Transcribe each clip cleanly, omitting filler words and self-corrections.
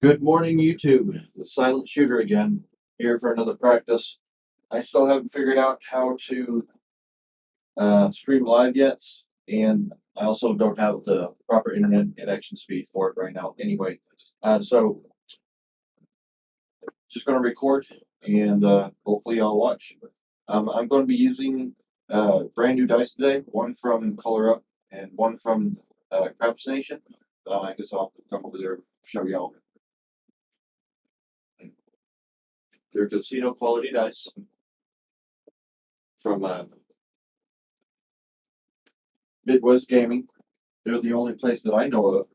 Good morning, YouTube. The silent shooter again, here for another practice. I still haven't figured out how to stream live yet, and I also don't have the proper internet connection speed for it right now. Anyway, so just going to record and hopefully I'll watch. I'm going to be using brand new dice today, one from Color Up and one from Craps Nation. I guess I'll come over there and show y'all. They're casino quality dice from Midwest Gaming. They're the only place that I know of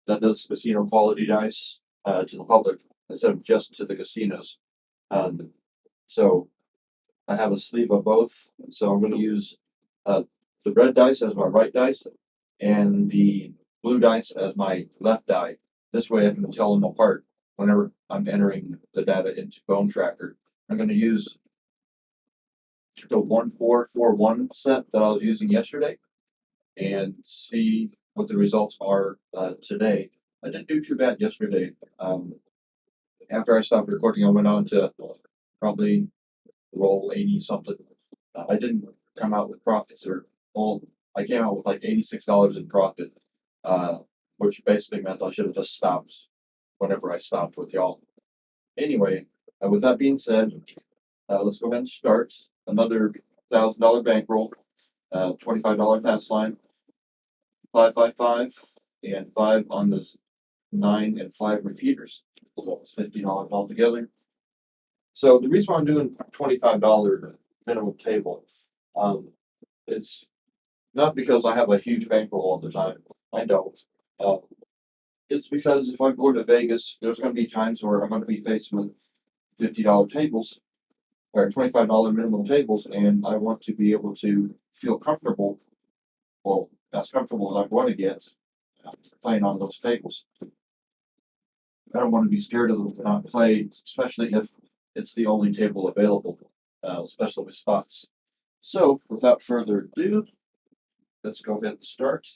that does casino quality dice to the public instead of just to the casinos. Um, so I have a sleeve of both. So I'm going to use uh, the red dice as my right dice and the blue dice as my left die. This way I can tell them apart whenever I'm entering the data into Bone Tracker. I'm going to use the 1441 set that I was using yesterday and see what the results are today. I didn't do too bad yesterday. After I stopped recording, I went on to probably roll 80 something. I didn't come out with profits or well, I came out with like $86 in profit, uh, which basically meant I should have just stopped whenever I stopped with y'all. Anyway, with that being said, let's go ahead and start another $1,000 bankroll, $25 pass line, 555, and 5 on the 9 and 5 repeaters. So it's $50 altogether. So the reason why I'm doing $25 minimum table, um, it's not because I have a huge bankroll all the time. I don't. Uh, it's because if I go to Vegas, there's going to be times where I'm going to be faced with $50 tables or $25 minimum tables, and I want to be able to feel comfortable, well, as comfortable as I'm going to get playing on those tables. I don't want to be scared of them to not play, especially if it's the only table available, especially with spots. So, without further ado, let's go ahead and start.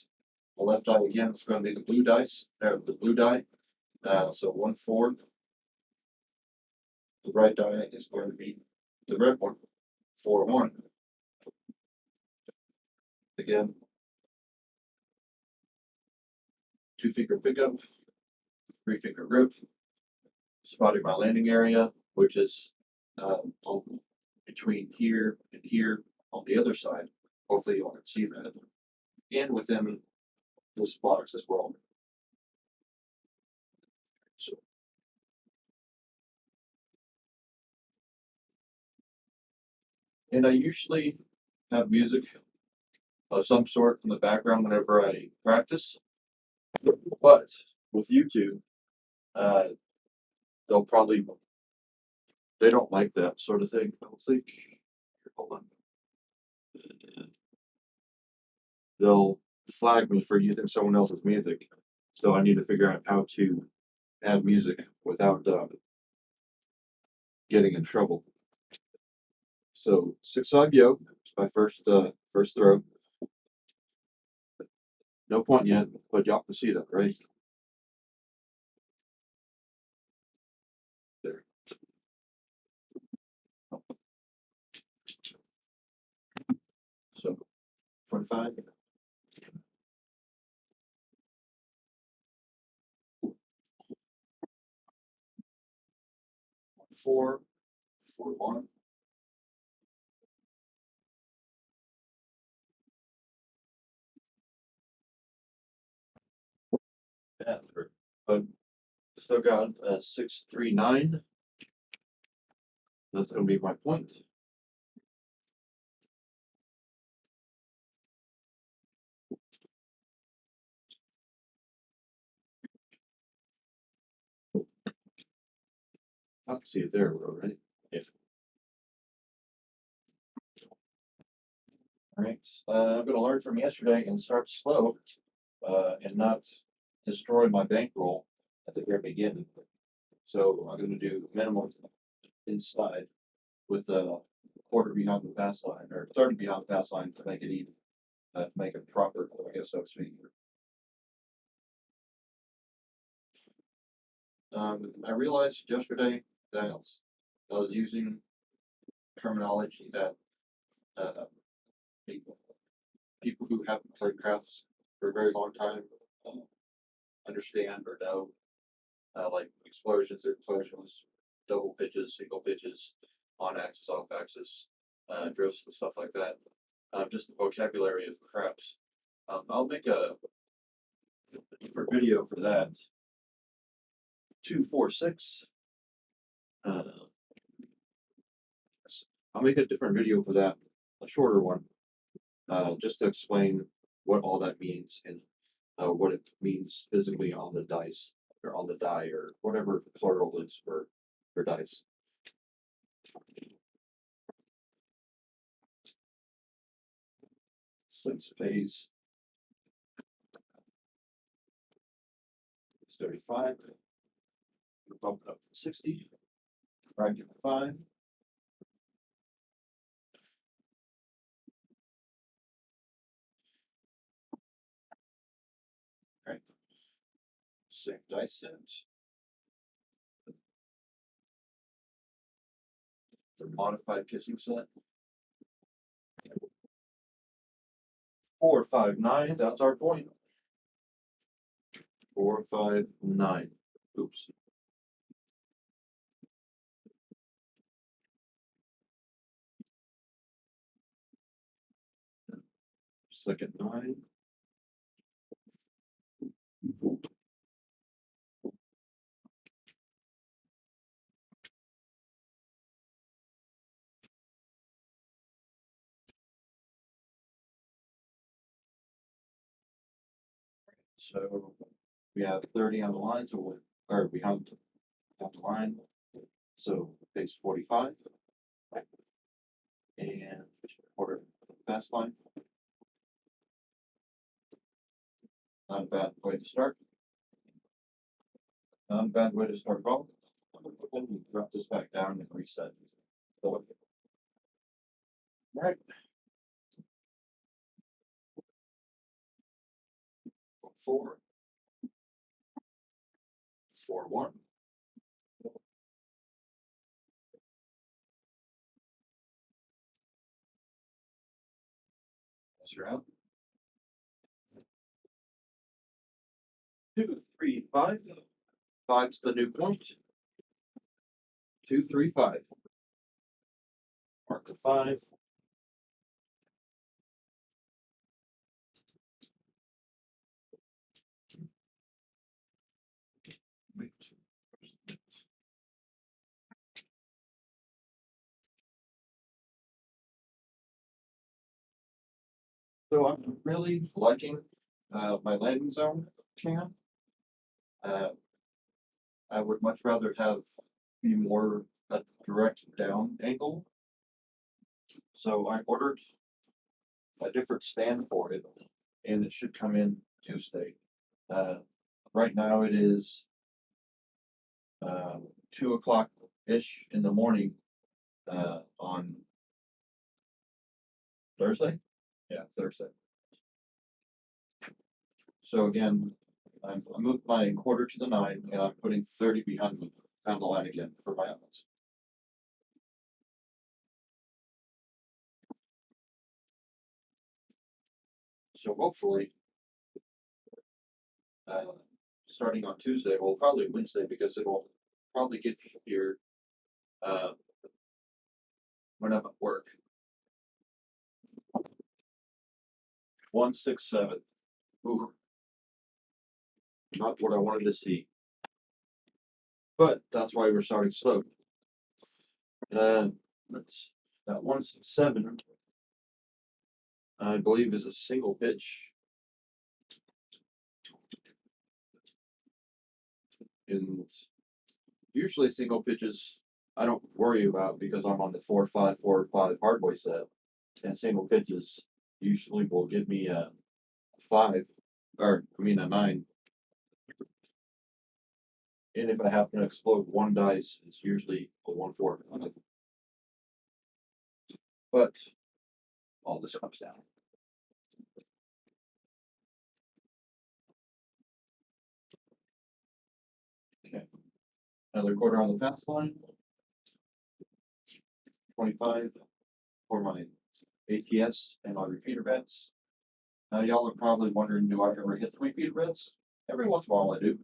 The left die again is going to be the blue dice, the blue die. So 1 4. The right die is going to be the red one, 4 1. Again, 2-finger pickup, 3-finger grip, spotting my landing area, which is between here and here on the other side. Hopefully, you all can see that. And within this box as well. So, and I usually have music of some sort in the background whenever I practice. But with YouTube, uh, they'll probably they don't like that sort of thing. I don't think. Hold on. They'll flag me for using someone else's music, so I need to figure out how to add music without getting in trouble. So 6-5 yoke is my first throw. No point yet, but y'all can see that, right? There. So 25. 4, 4 1. Yeah, but still got 6 3 9. That's going to be my point. I can see it there, right? Yes. All right. I'm going to learn from yesterday and start slow and not destroy my bankroll at the very beginning. So I'm going to do minimum inside with a quarter behind the pass line or 30 behind the pass line to make it even, to make it proper, I guess so to speak. I realized yesterday that I was using terminology that uh, people, people who haven't played crafts for a very long time uh, understand or know, like explosions, implosions, double pitches, single pitches, on axis, off axis, drifts, and stuff like that. Just the vocabulary of crafts. I'll make a for video for that. 246. Uh, I'll make a different video for that, a shorter one, just to explain what all that means and what it means physically on the dice or on the die or whatever plural is for dice. Slice phase is 35. Bump it up to 60. Bracket 5. Right. Same dice set. The modified kissing set. 459. That's our point. 459. Oops. Second 9. So we have 30 on the line, so or behind the line. So page 45. And order fast line. Not a bad way to start. Not a bad way to start at all. Then we drop this back down and reset. So, right. 4, 4, 1. That's your out. 2, 3, 5. 5's the new point. 2, 3, 5. Mark the 5. Wait. So I'm really liking my landing zone cam. Uh, I would much rather have be more a direct down angle. So I ordered a different stand for it, and it should come in Tuesday. Uh, right now it is 2 o'clock ish in the morning on Thursday. Yeah, Thursday. So again, I moved my quarter to the 9, and I'm putting 30 behind the line again for my outlets. So hopefully, uh, starting on Tuesday, well, probably Wednesday, because it'll probably get here uh, when I'm at work. 167. Ooh, not what I wanted to see, but that's why we're starting slow. That's that 167. I believe is a single pitch. And usually single pitches I don't worry about because I'm on the 4-5-4-5 hardware set, and single pitches usually will give me a 5, or I mean a 9. And if I happen to explode one dice, it's usually a 1-4. But all this comes down. Okay. Another quarter on the fast line. 25 for my ATS and my repeater bets. Now, y'all are probably wondering, do I ever hit the repeater bets? Every once in a while I do.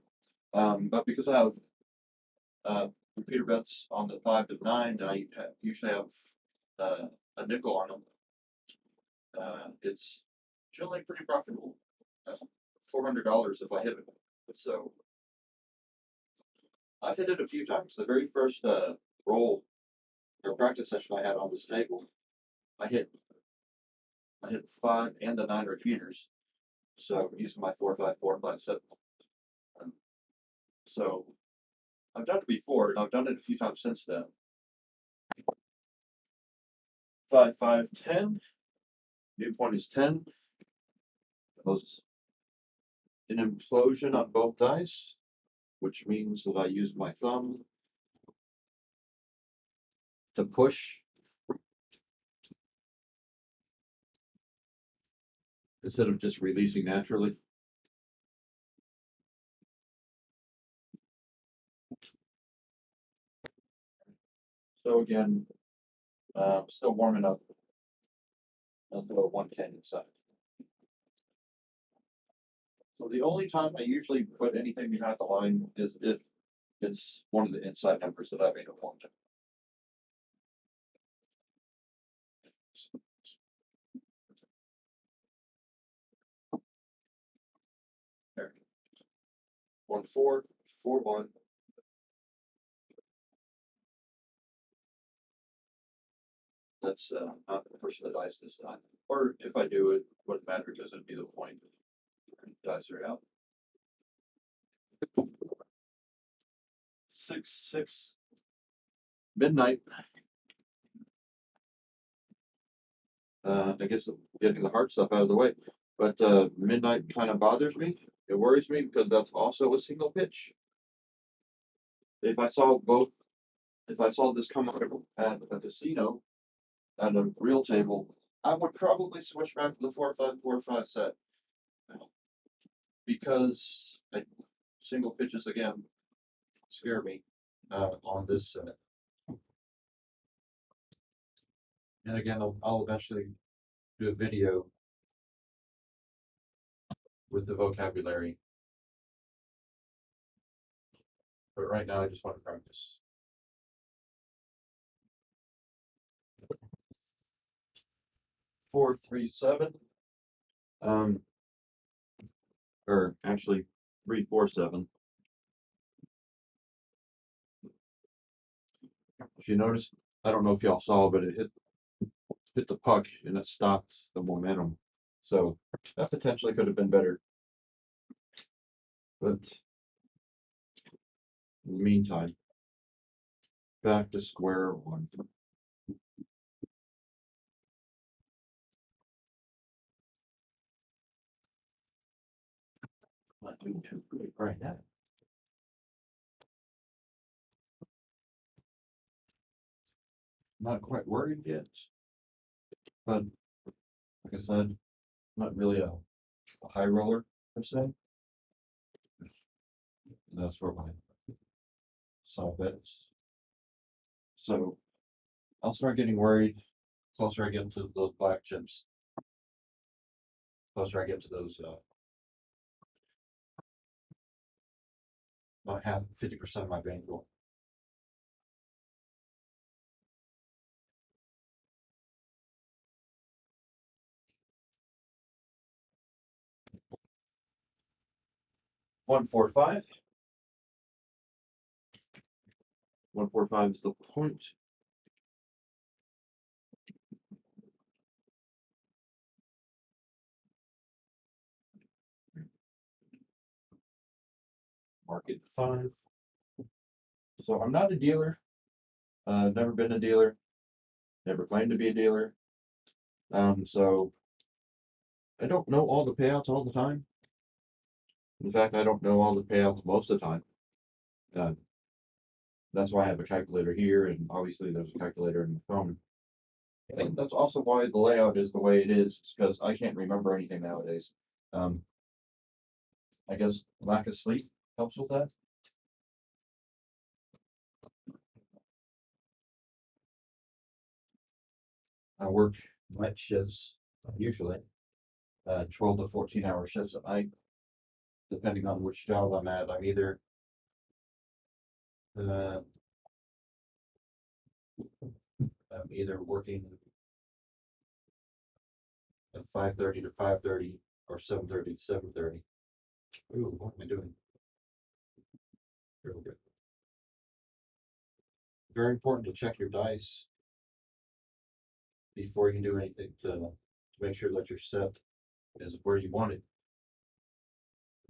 But because I have repeater bets on the 5 to 9, and I usually have a nickel on them, it's generally pretty profitable. $400 if I hit it. So I've hit it a few times. The very first roll or practice session I had on this table, I hit 5 and the 9 repeaters. So using my 4-5-4-5-7. So I've done it before, and I've done it a few times since then. 5-5-10. New point is 10. It was an implosion on both dice, which means that I use my thumb to push instead of just releasing naturally. So again, still warming up. Let's go 110 inside. So the only time I usually put anything behind the line is if it's one of the inside numbers that I made a point. There. 1-4, 4-1. Let's not push the dice this time. Or if I do, it wouldn't matter because it'd be the point. Dice are out. 6-6. Midnight. I guess getting the hard stuff out of the way. But midnight kind of bothers me. It worries me because that's also a single pitch. If I saw this come up at a casino, at a real table, I would probably switch back to the 4-5-4-5 set. Because single pitches again scare me on this set. And again, I'll eventually do a video with the vocabulary. But right now, I just want to practice. 4-3-7. Or actually 3-4-7. If you notice, I don't know if y'all saw, but it hit the puck and it stopped the momentum. So that potentially could have been better. But in the meantime, back to square one. Not doing too great right now. Not quite worried yet. But like I said, not really a high roller per se. And that's where my soft bets. So I'll start getting worried closer I get to those black chips. Closer I get to those about 50% of my bankroll. One, 4, 5. 1, 4, 5 is the point. Market 5. So I'm not a dealer. Never been a dealer. Never claimed to be a dealer. So I don't know all the payouts all the time. In fact, I don't know all the payouts most of the time. That's why I have a calculator here, and obviously there's a calculator in the phone. And that's also why the layout is the way it is, because I can't remember anything nowadays. I guess lack of sleep helps with that. I work night shifts usually, 12 to 14-hour shifts at night, depending on which job I'm at. Uh, I'm either working at 5:30 to 5:30 or 7:30 to 7:30. Ooh, what am I doing? Real good. Very important to check your dice before you do anything to make sure that your set is where you want it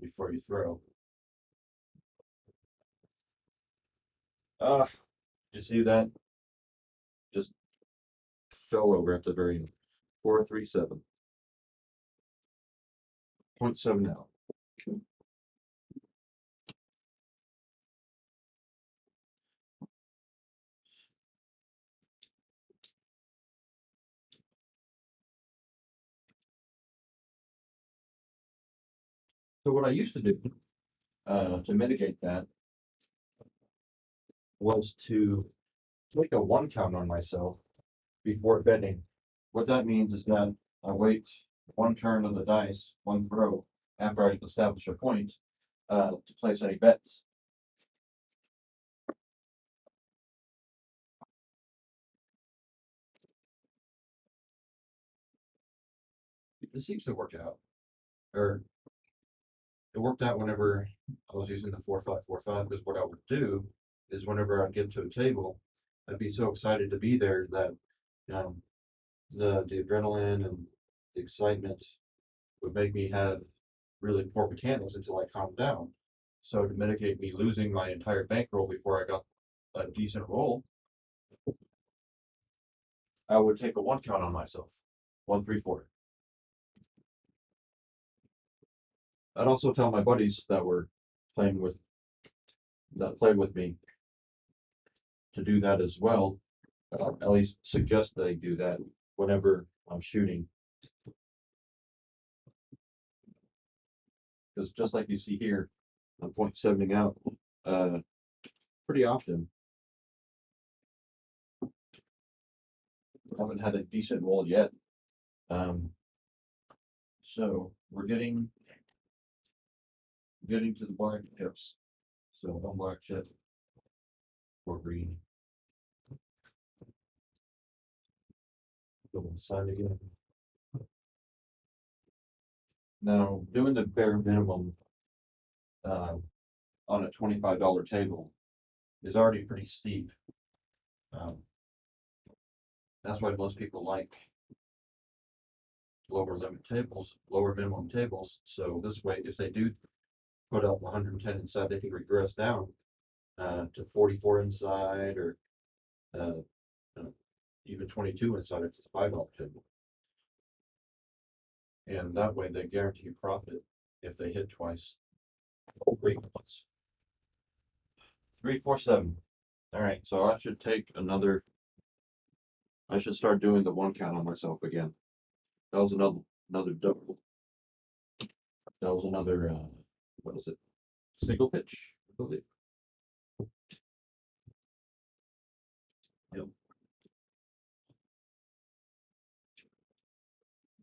before you throw. You see that? Just fell over at the very end. 437. 0.7 now. So what I used to do to mitigate that was to take a one count on myself before betting. What that means is that I wait one turn of the dice, one throw, after I establish a point to place any bets. It seems to work out, or it worked out whenever I was using the 4-5-4-5. Because what I would do is whenever I'd get to a table, I'd be so excited to be there that um, the adrenaline and the excitement would make me have really poor mechanics until I calmed down. So to mitigate me losing my entire bankroll before I got a decent roll, I would take a one count on myself. 1-3-4. I'd also tell my buddies that were playing with that played with me to do that as well. At least suggest they do that whenever I'm shooting. Because just like you see here, I'm 0.7ing out pretty often. I haven't had a decent roll yet. So we're getting to the black chips. So one black chip, four green. Go inside again. Now doing the bare minimum on a $25 table is already pretty steep. Um, that's why most people like lower minimum tables. So this way, if they do put up 110 inside, they can regress down to 44 inside, or uh, uh, even 22 inside if it's a $5 table. And that way they guarantee profit if they hit twice. Great points. 3-4-7. All right, so I should take another. I should start doing the one count on myself again. That was another double. That was another what is it? Single pitch, I believe. Yep.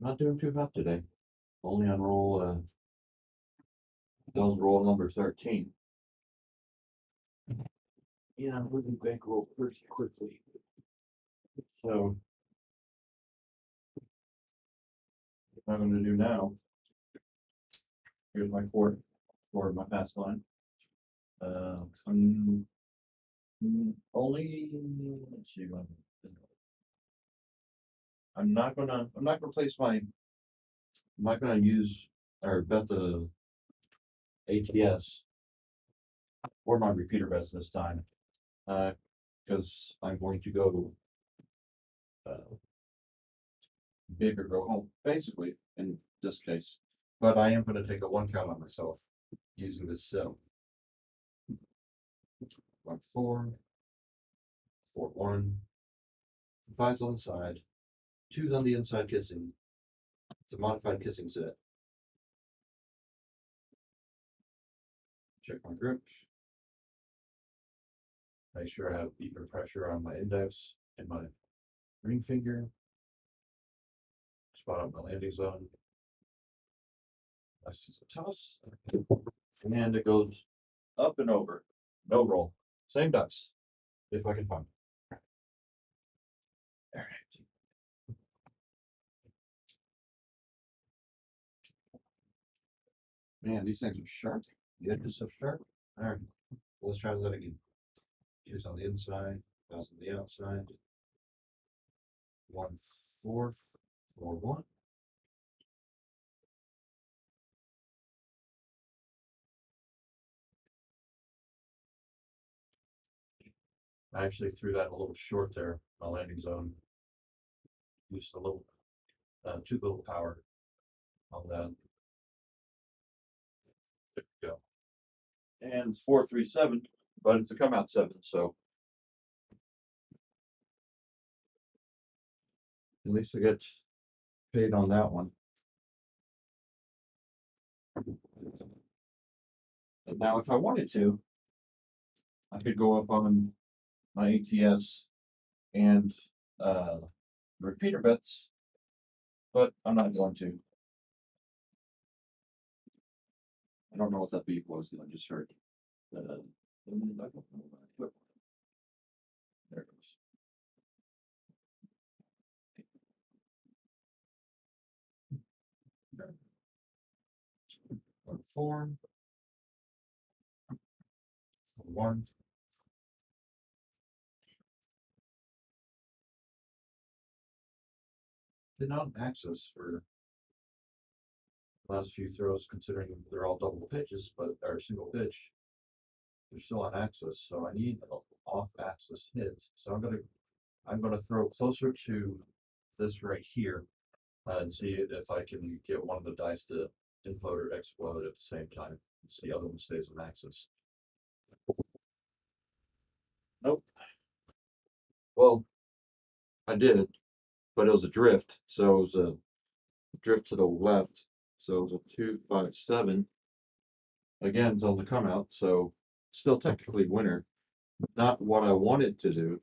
Not doing too hot today. Only on roll. That was roll number 13. Yeah, I'm moving bankroll pretty quickly. So what I'm going to do now. Here's my court for my pass line. Only let's see. I'm not gonna place my. I'm not gonna use or bet the ATS or my repeater bets this time, because I'm going to go big or go home, basically in this case. But I am going to take a one count on myself using this cell. 1-4, 4-1, 5's on the side, 2's on the inside kissing. It's a modified kissing set. Check my grip. Make sure I have even pressure on my index and my ring finger. spot out my landing zone. I see some toss, and it goes up and over. No roll. Same dice, if I can find it. All right. Man, these things are sharp. The edges are sharp. All right, let's try that again. Choose on the inside, pass on the outside. 1 4 4 1. I actually threw that a little short there, my landing zone. Used a little, too little power on that. There we go. And it's 4-3-7, but it's a come out 7, so at least I get paid on that one. And now, if I wanted to, I could go up on my ATS and repeater bets, but I'm not going to. I don't know what that beep was that I just heard. I don't know what I put. There it goes. 1 4 1. Did not access for last few throws, considering they're all double pitches, but they're single pitch. They're still on axis, so I need an off-axis hit. So I'm gonna throw closer to this right here and see if I can get one of the dice to implode or explode at the same time. See the other one stays on axis. Nope. Well, I did, but it was a drift, so it was a drift to the left. So it was a 2-5-7. Again, it's on the come out, so still technically winner. Not what I wanted to do.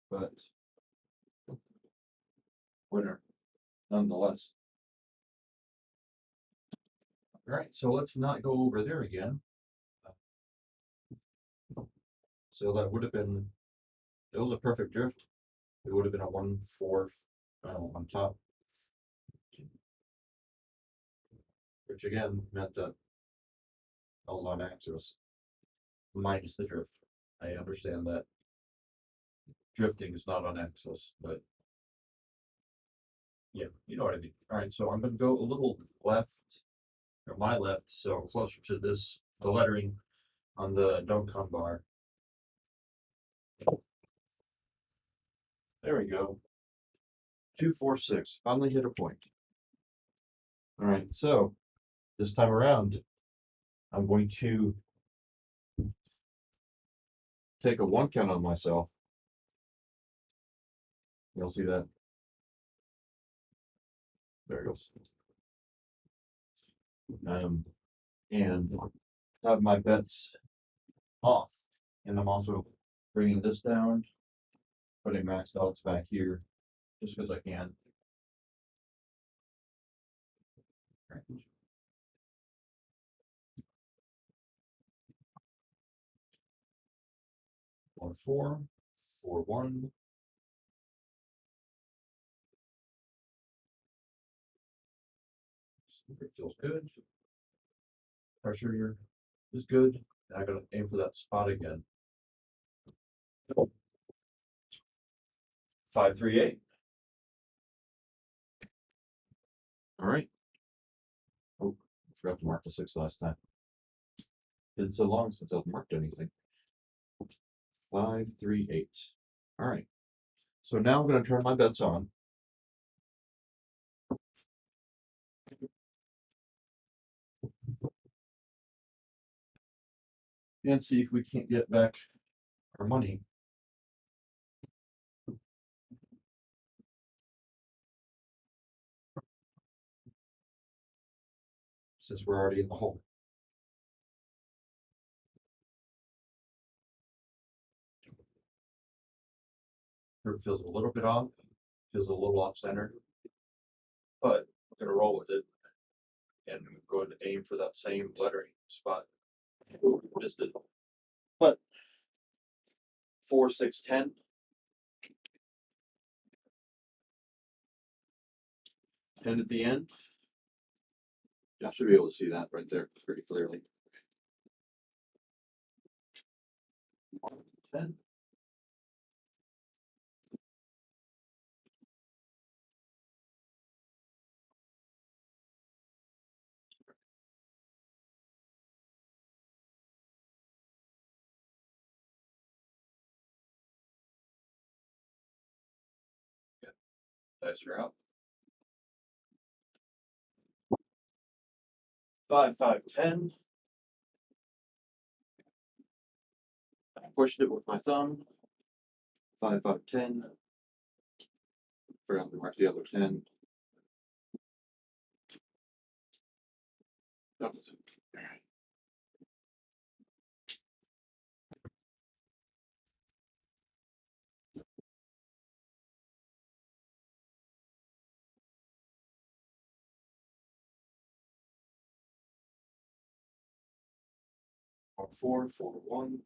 But winner nonetheless. All right, so let's not go over there again. So that would have been, it was a perfect drift. It would have been a 1-4 on top, which again meant that I was on axis minus the drift. I understand that drifting is not on axis, but yeah, you know what I mean. All right, so I'm going to go a little left, or my left, so closer to this, the lettering on the don't come bar. There we go. 2-4-6. Finally hit a point. All right, so this time around, I'm going to take a 1 count on myself. You'll see that. There it goes. And have my bets off. And I'm also bringing this down, putting max odds back here, just because I can. Right. 1 4 4 1. It feels good. Pressure here is good. I gotta aim for that spot again. 5-3-8. All right. Oh, I forgot to mark the 6 last time. It's been so long since I've marked anything. 5-3-8. All right. So now I'm going to turn my bets on. And see if we can't get back our money. Since we're already in the hole. Curve feels a little bit off, feels a little off center, but I'm gonna roll with it and I'm going to aim for that same lettering spot. Ooh, missed it. But 4, 6, 10. Ten at the end. I should be able to see that right there pretty clearly. 10. Yeah, dice are out. 5, 5, 10. I pushed it with my thumb. 5, 5, 10. Forgot to mark the other 10. That was it. All right. Or 4, 4, 1.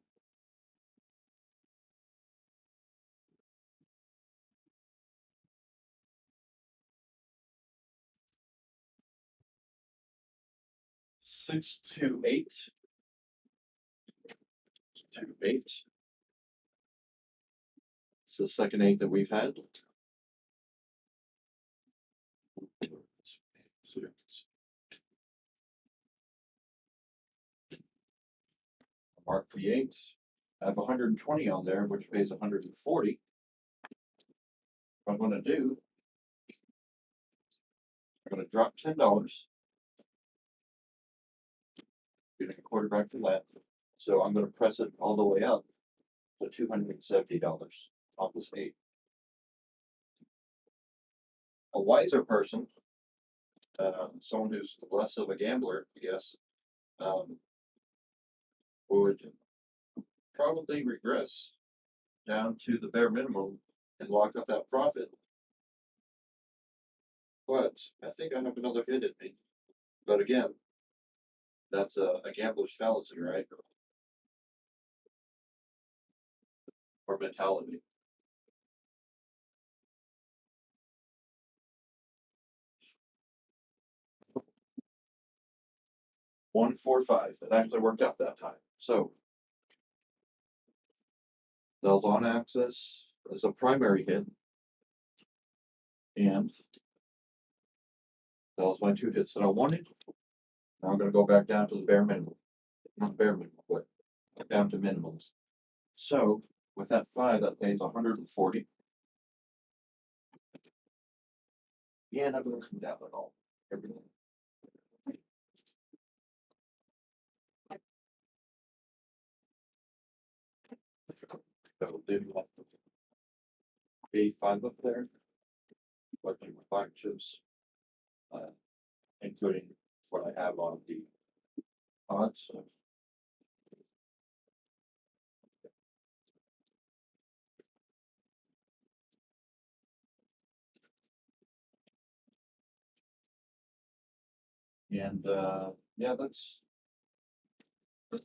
6, 2, 8. 2, 8. It's the second 8 that we've had. Mark the 8. I have 120 on there, which pays 140. What I'm going to do, I'm going to drop $10. Getting a quarter back to that. So I'm going to press it all the way up to $270 on this 8. A wiser person, someone who's less of a gambler, I guess, would probably regress down to the bare minimum and lock up that profit. But I think I have another hit in me. But again, that's a gambler's fallacy, right? Or mentality. 1, 4, 5. It actually worked out that time. So Those on access is a primary hit, and that was my 2 hits that I wanted. Now I'm going to go back down to the bare minimum. Not bare minimum, but down to minimums. So with that 5, that pays 140. Yeah, not going to come down at all. Everything. So do A5 up there. Collecting my 5 chips, including what I have on the odds. And yeah, that's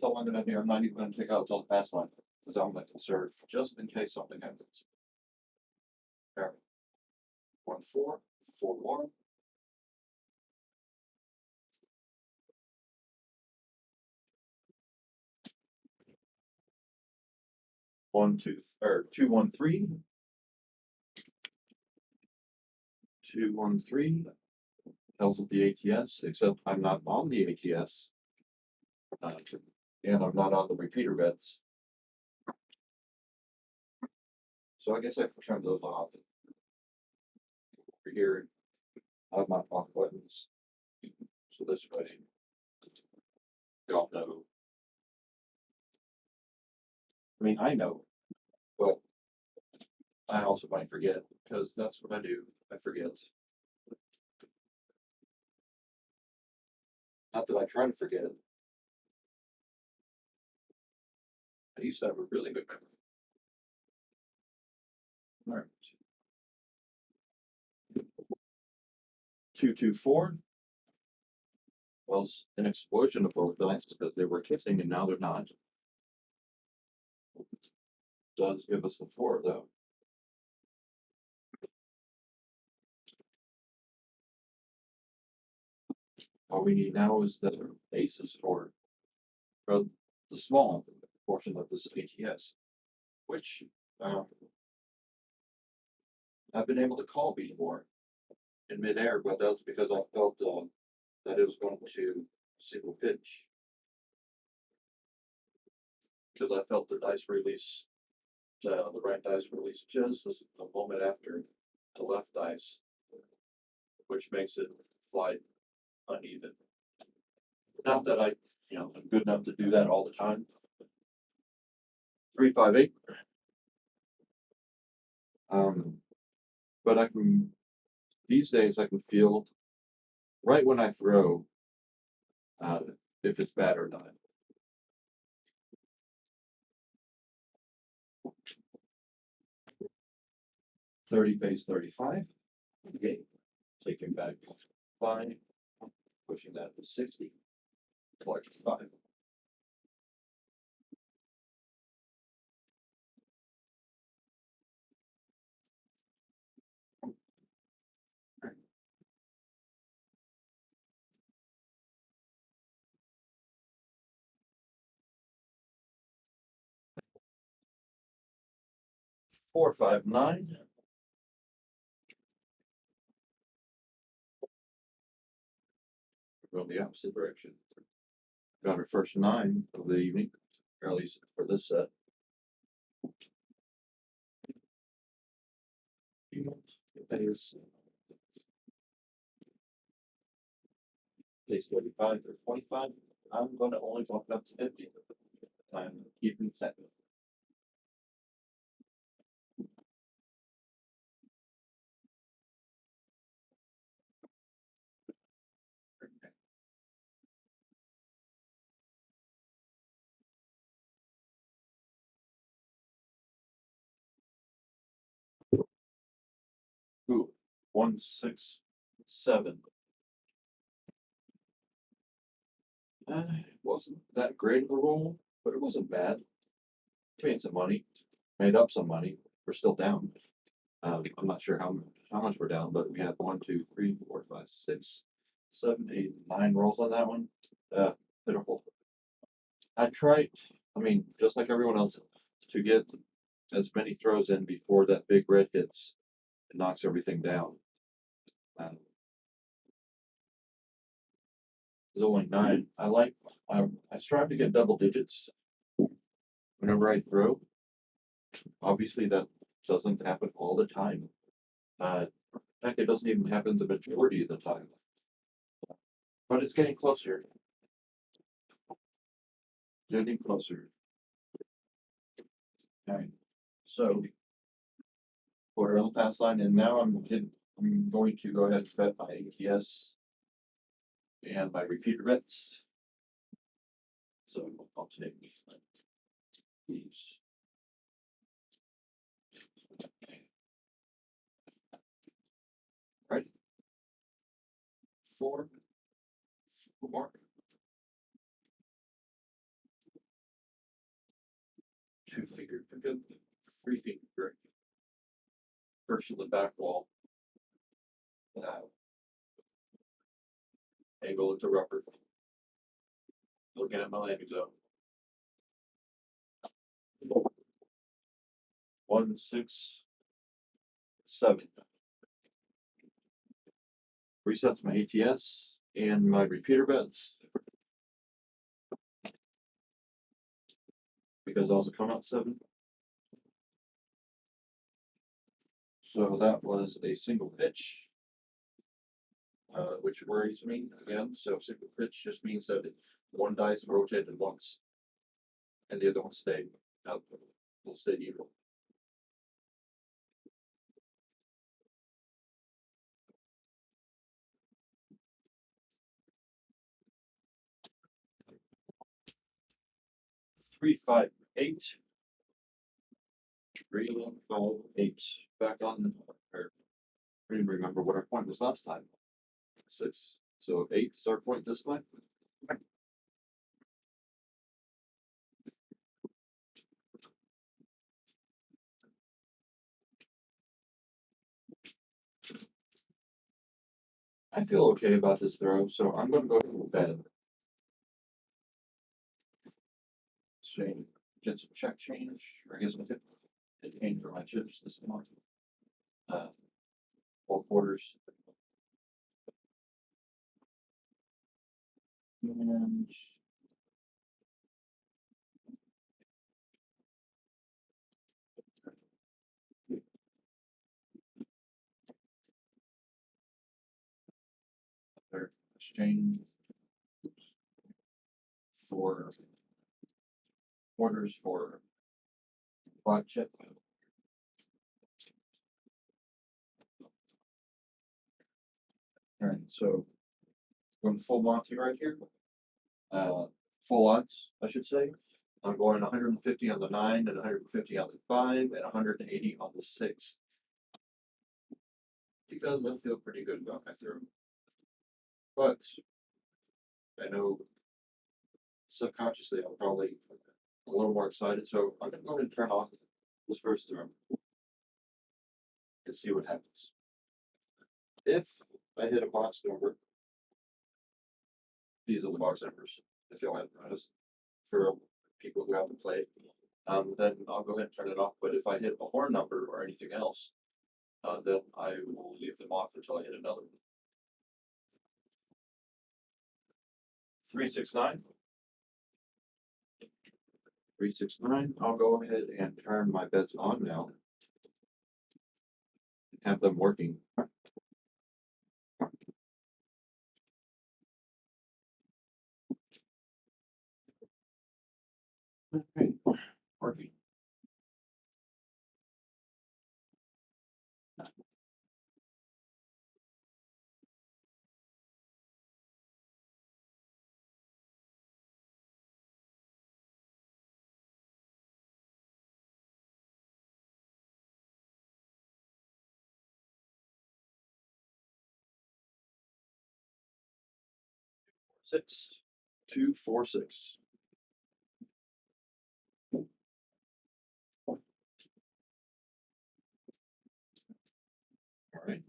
all I'm gonna do. I'm not even gonna take out till the pass line because I'm gonna conserve just in case something happens. All right. 1, 4, 4, 1. 1, 2, or 2, 1, 3. 2, 1, 3. Tells with the ATS, except I'm not on the ATS. And I'm not on the repeater bets. So I guess I can turn those off. Over here, I have my off buttons. So this way, y'all know. I mean, I know, but I also might forget because that's what I do. I forget. Not that I try to forget. I used to have a really good memory. All right. 224 was an explosion of both dice because they were kissing and now they're not. Does give us the 4 though. All we need now is the aces for the small portion of this ATS, which I've been able to call before in midair, but that's because I felt that it was going to single pitch. Because I felt the dice release, the right dice release just a moment after the left dice, which makes it fly uneven. Not that I'm good enough to do that all the time. 358. But these days I can feel right when I throw if it's bad or not. 30 base 35. Okay. Taking back 5. Pushing that to 60. Collection 5. Four, 5, 9. Go the opposite direction. Got our first 9 of the evening, or at least for this set. Base 35 or 25. I'm going to only walk up to 50. I'm keeping set. Ooh, 1, 6, 7. It wasn't that great of a roll, but it wasn't bad. Made some money, made up some money. We're still down. I'm not sure how much we're down, but we have 1, 2, 3, 4, 5, 6, 7, 8, 9 rolls on that one. Pitiful. I tried, just like everyone else, to get as many throws in before that big red hits. It knocks everything down. There's only 9. I strive to get double digits whenever I throw. Obviously, that doesn't happen all the time. In fact, it doesn't even happen the majority of the time. But it's getting closer. Getting closer. All right. So, quarter on the pass line, and now I'm going to go ahead and bet my ATS and my repeater bets. So I'll take these. Right. 4 more. 2-figure pickup, 3-figure break. First of the back wall. Angle it to rubber. Looking at my landing zone. 1, 6, 7. Resets my ATS and my repeater bets. Because I also come out 7. So that was a single pitch, which worries me again. So single pitch just means that one dice rotated once, and the other one stayed out. Will stay even. Three, 5, 8. 3, 5, 8. Back on, or I don't even remember what our point was last time. 6. So 8 is our point this way. I feel okay about this throw, so I'm going to go ahead and bet. Change, get some check change, or I guess I did change for my chips this month. 4 quarters. And their exchange for quarters for quad chip. All right, so going full Monty right here. Full odds, I should say. I'm going 150 on the 9 and 150 on the 5 and 180 on the 6. Because I feel pretty good about my throw. But I know subconsciously I'm probably a little more excited, so I'm gonna go ahead and turn off this first throw and see what happens. If I hit a box number, these are the box numbers, if you'll have noticed, for people who haven't played, then I'll go ahead and turn it off. But if I hit a horn number or anything else, then I will leave them off until I hit another one. 369. 369. I'll go ahead and turn my bets on now and have them working. Okay, working. Six, 2, 4, 6. All right.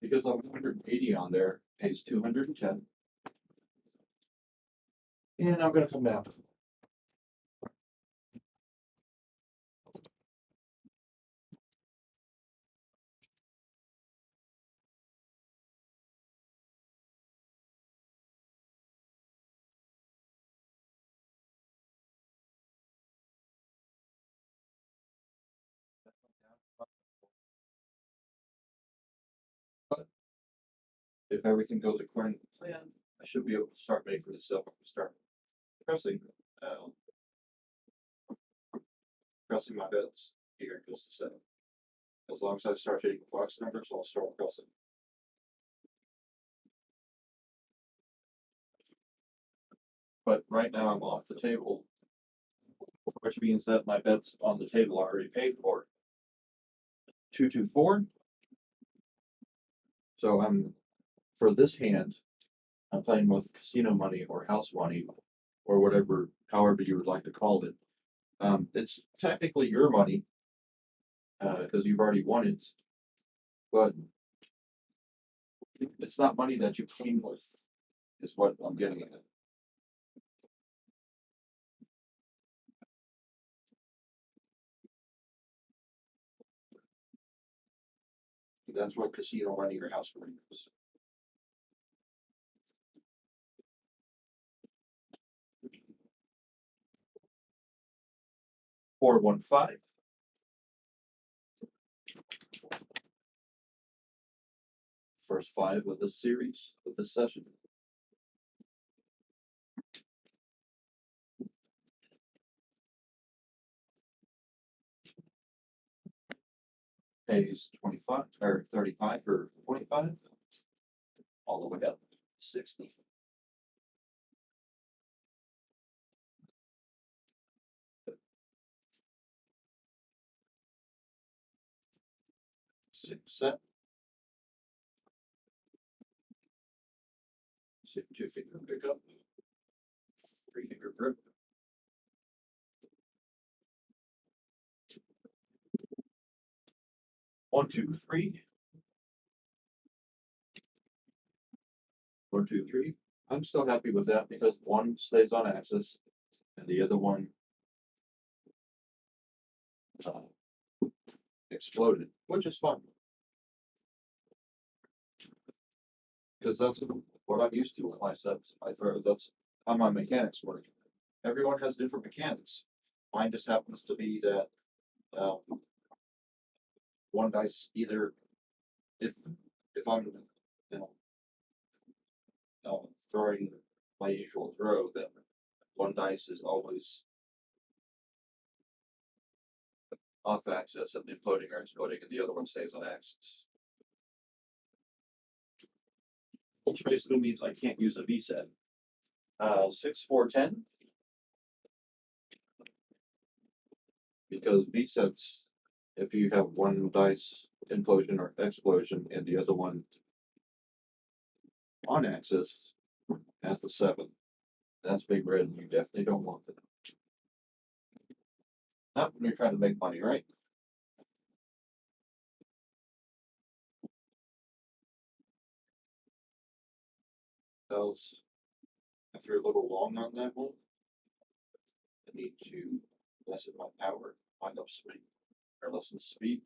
Because I'm 180 on there, pays 210. And I'm gonna come down. But if everything goes according to plan, I should be able to start making this up. Start pressing, uh, pressing my bets here in just a second. As long as I start hitting box numbers, I'll start pressing. But right now I'm off the table, which means that my bets on the table are already paid for. 224. So for this hand, I'm playing with casino money or house money or whatever, however you would like to call it. It's technically your money because you've already won it, but it's not money that you came with, is what I'm getting at. That's what casino money or house money is. 415. First 5 of this series, of this session. Pays 25 or 35 or 25, all the way up 60. Six set. Sit 2-finger pickup. 3-finger grip. One, two, three. 1, 2, 3. I'm still happy with that because one stays on axis and the other one exploded, which is fun because that's what I'm used to with my sets. I throw that's how my mechanics work. Everyone has different mechanics. Mine just happens to be that um, one dice either if I'm throwing my usual throw, then one dice is always off axis and the floating or exploding, and the other one stays on axis. Which basically means I can't use a V set. 6, 4, 10. Because V sets, if you have one dice implosion or explosion and the other one on axis at the 7, that's big red, and you definitely don't want that. Not when you're trying to make money, right? Those, I threw a little long on that one. I need to lessen my power, find up speed, or lessen speed.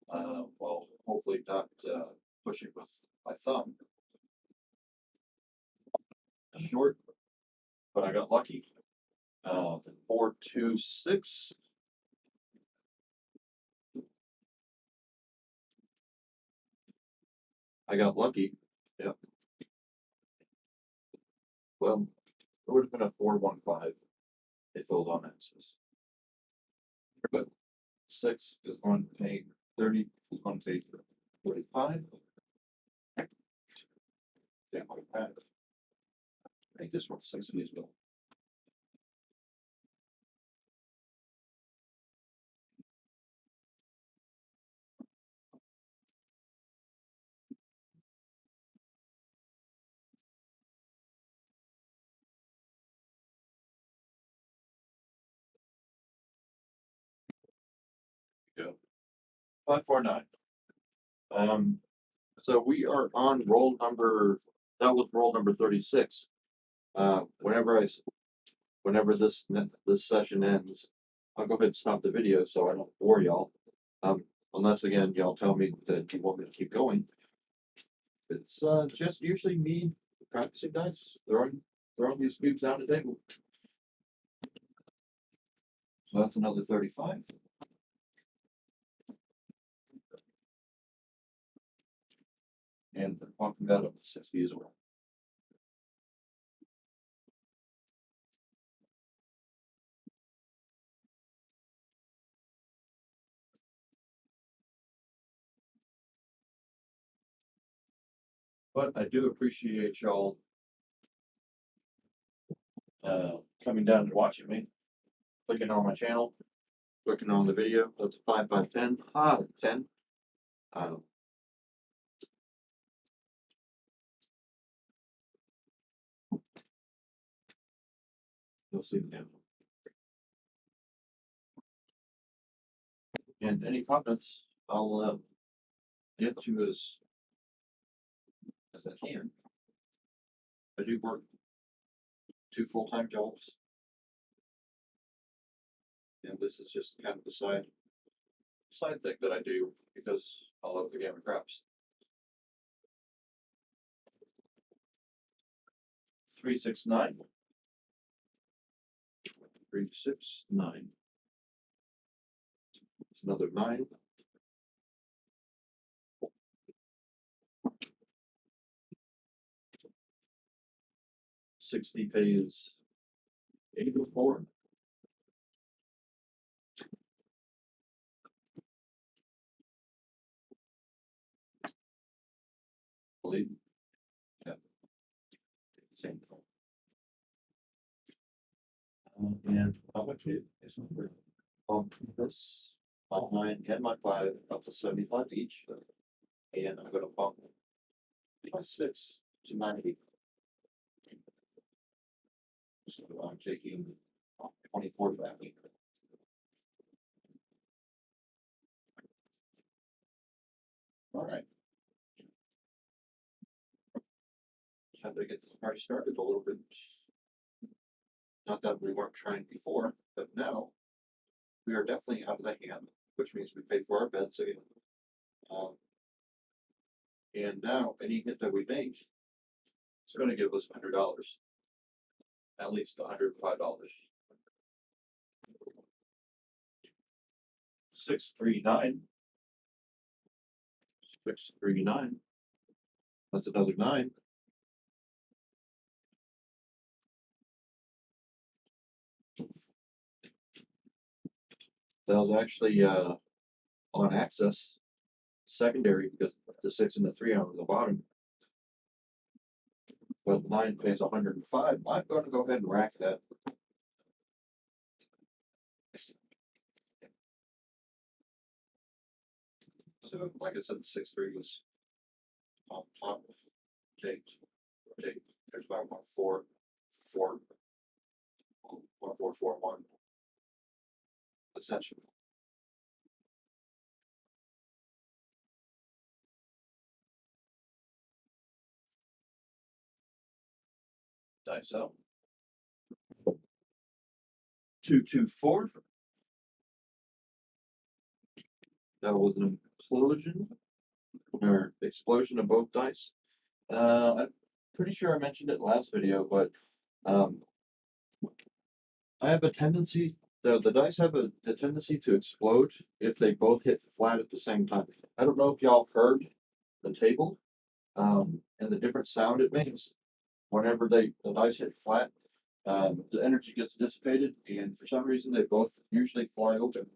Well, hopefully not pushing with my thumb. Short, but I got lucky. 4, 2, 6. I got lucky. Yep. Well, it would have been a 4, 1, 5 if it was on axis. But 6 is going to pay 30, is going to pay 45. Yeah, I think this one's 60 as well. Go. 5, 4, 9. So we are on roll number, that was roll number 36. Whenever this session ends, I'll go ahead and stop the video so I don't bore y'all. Unless again y'all tell me that you want me to keep going. It's just usually me practicing dice, throwing these cubes down the table. So that's another 35. And walking that up to 60 as well. But I do appreciate y'all coming down and watching me, clicking on my channel, clicking on the video. That's a 5 by 10. 10. You'll see now. And any comments, I'll get to as I can. I do work 2 full-time jobs, and this is just kind of the side thing that I do because I love the game of craps. 3, 6, 9. 3, 6, 9. It's another 9. 60 pays 84. Believe. Yeah. Same. And how much is this? my 9 and my 5 up to 75 each. And I'm gonna bump my 6 to 90. So I'm taking 24 back. All right. Time to get this party started a little bit. Not that we weren't trying before, but now we are definitely out of the hand, which means we pay for our bets again. And now any hit that we make is going to give us $100, at least $105. 639. 639. That's another 9. That was actually on access secondary because the 6 and the 3 are on the bottom. But 9 pays 105. I'm going to go ahead and rack that. So, like I said, the 6-3 was on top. Take. There's about 1 4 4 1 4 4 1. Essentially. Dice out. 2 2 4. That was an implosion or explosion of both dice. I'm pretty sure I mentioned it last video, but um, I have a tendency, the dice have the tendency to explode if they both hit flat at the same time. I don't know if y'all heard the table and the different sound it makes whenever the dice hit flat. The energy gets dissipated, and for some reason, they both usually fly open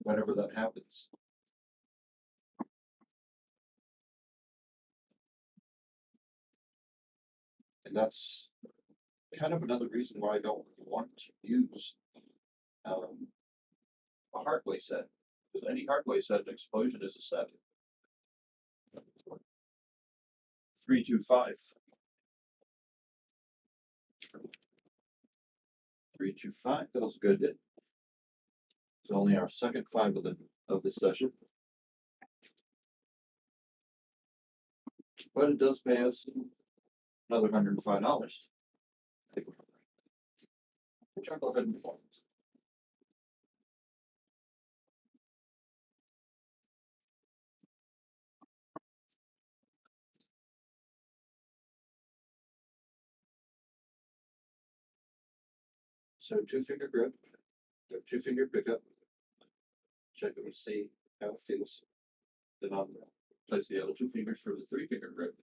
whenever that happens. And that's kind of another reason why I don't want to use a hardway set. Because any hardway set, an explosion is a set. 3 2 5. 3 2 5. That was a good hit. It's only our second 5 of the session. But it does pay us another $105. Which I'll go ahead and perform. So 2-finger grip, 2-finger pickup. Check it and see how it feels. Then I'll place the other 2 fingers for the 3-finger grip.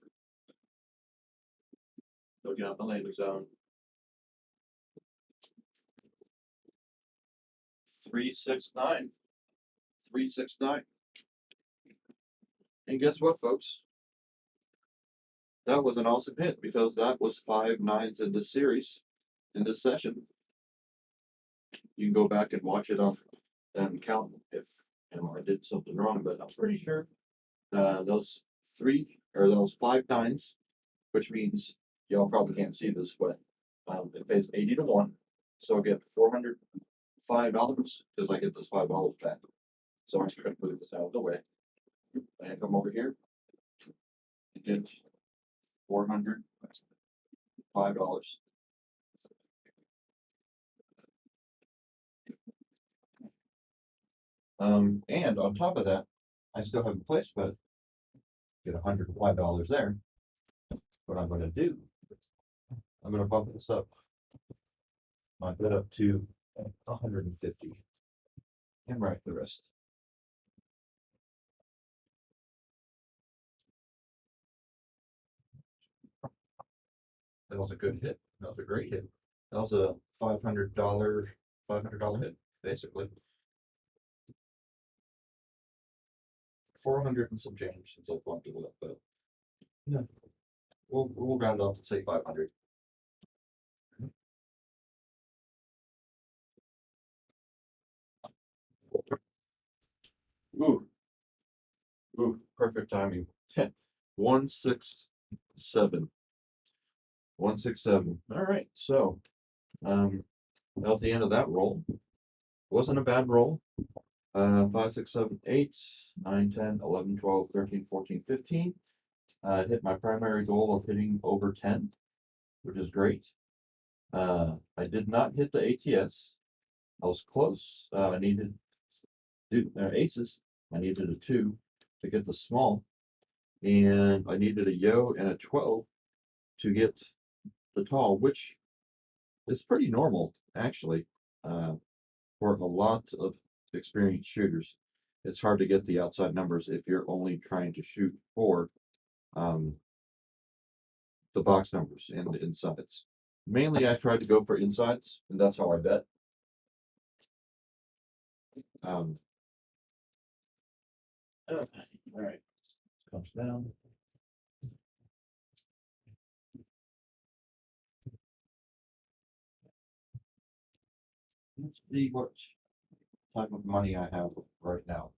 Looking out the landing zone. 369. 369. And guess what, folks? That was an awesome hit because that was 5 9s in this series, in this session. You can go back and watch it on and count if I did something wrong, but I'm pretty sure those 5 9s, which means y'all probably can't see this, but it pays 80 to 1. So I get $405 because I get this $5 back. So I'm just going to move this out of the way and come over here and get $405. And on top of that, I still have a place bet. Get $105 there. What I'm going to do, I'm going to bump this up. My bet up to 150 and write the rest. That was a good hit. That was a great hit. That was a $500 hit, basically. 400 and some change since I've bumped it up, but yeah, we'll round up and say 500. Ooh, ooh, perfect timing. 167. 167. All right, so that was the end of that roll. Wasn't a bad roll. 5, 6, 7, 8, 9, 10, 11, 12, 13, 14, 15. Hit my primary goal of hitting over 10, which is great. I did not hit the ATS. I was close. I needed aces. I needed a 2 to get the small, and I needed a yo and a 12 to get the tall, which is pretty normal actually for a lot of experienced shooters. It's hard to get the outside numbers if you're only trying to shoot for um, the box numbers and the insides. Mainly, I tried to go for insides, and that's how I bet. Um, all right, comes down. Let's see what type of money I have right now.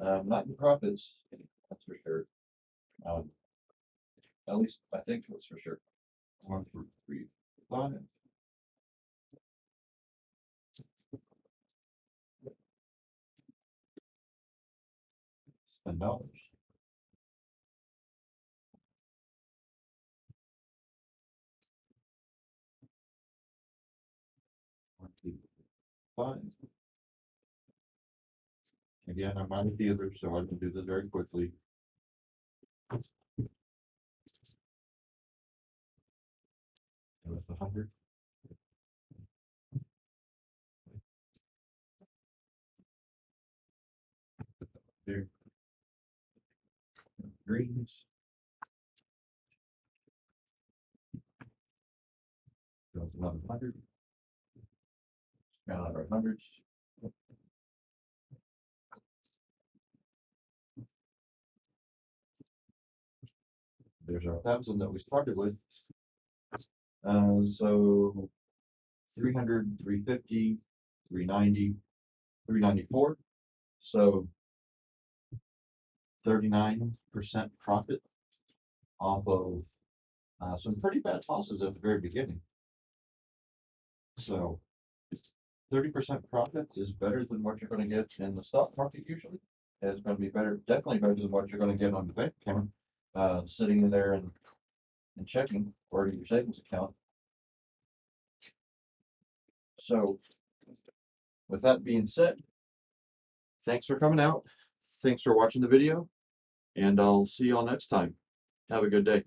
Not in profits, that's for sure. Um, at least I think that's for sure. 1, 2, 3, 5. Spend dollars. 1, 2, 5. Again, I'm not a dealer, so I can do this very quickly. That's 100. There. Greens. Goes another 100. Got our hundreds. There's our 1,000 that we started with. So 300, 350, 390, 394. So 39% profit off of some pretty bad losses at the very beginning. So 30% profit is better than what you're going to get in the stock market usually. It's going to be better, definitely better than what you're going to get on the bank account, sitting in there and checking or your savings account. So with that being said, thanks for coming out. Thanks for watching the video, and I'll see you all next time. Have a good day.